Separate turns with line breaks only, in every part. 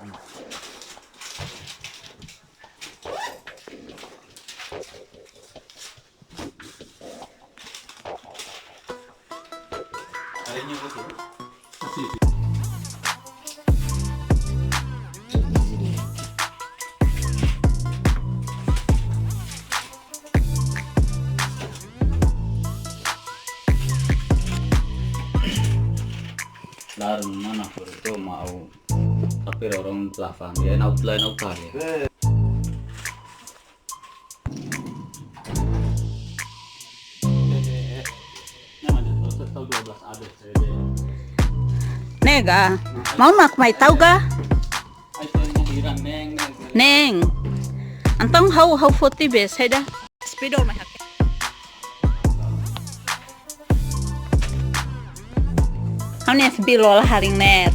Alin yung puso? Laran mana por itu mau tapi orang pelafon ya outline ya.
Nega, mau nak may tahu ga? Neng, antong hau putih bes, heda spidol may hake. Hau ni spidol haring ner.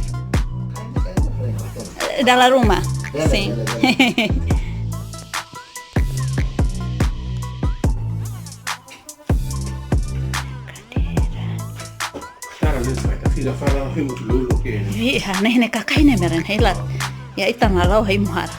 Dalam rumah, sim.
Sila fala himut lulu kene.
Iya, neh kakaknya meren helat. Ya ita ngalau hai muhar.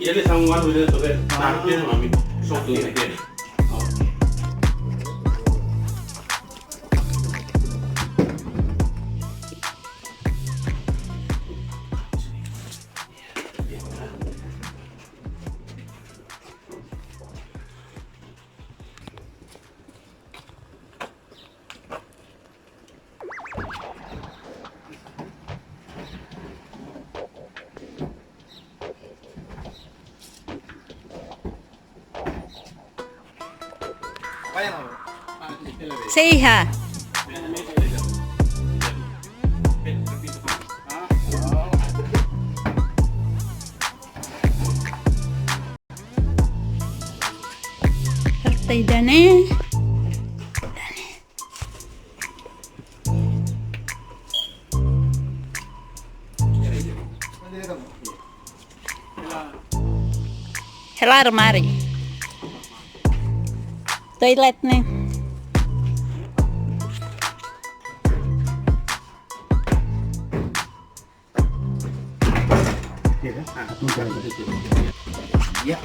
Iya le sang waru le tobe tarke mami sok tu ne.
Sa iha. Atividade. Helar mari. Toilet nih.
Ya.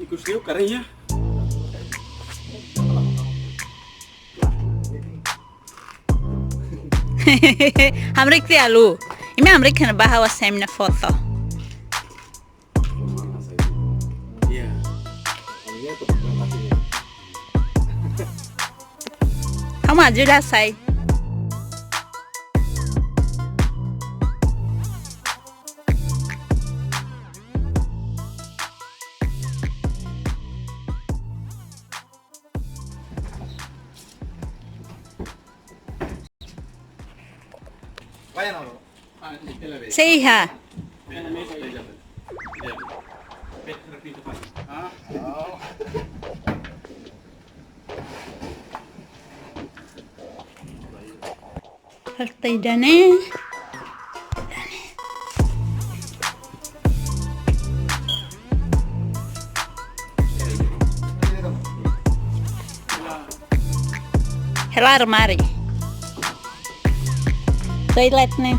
Ikut karenya.
Hamrik ti alu. Ime hamrik kena bahawa semna foto.
Iya.
Kamu aja dah say. Sa iha. Atividade. Helar mari. Toilet nih.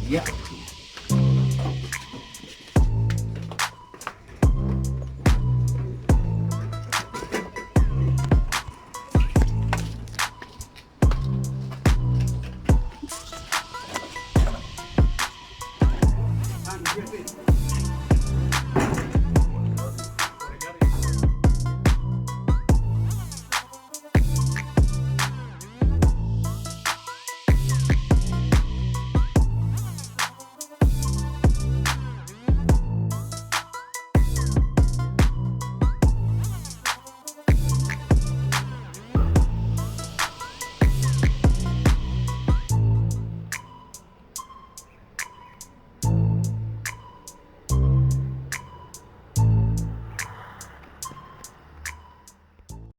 Ya.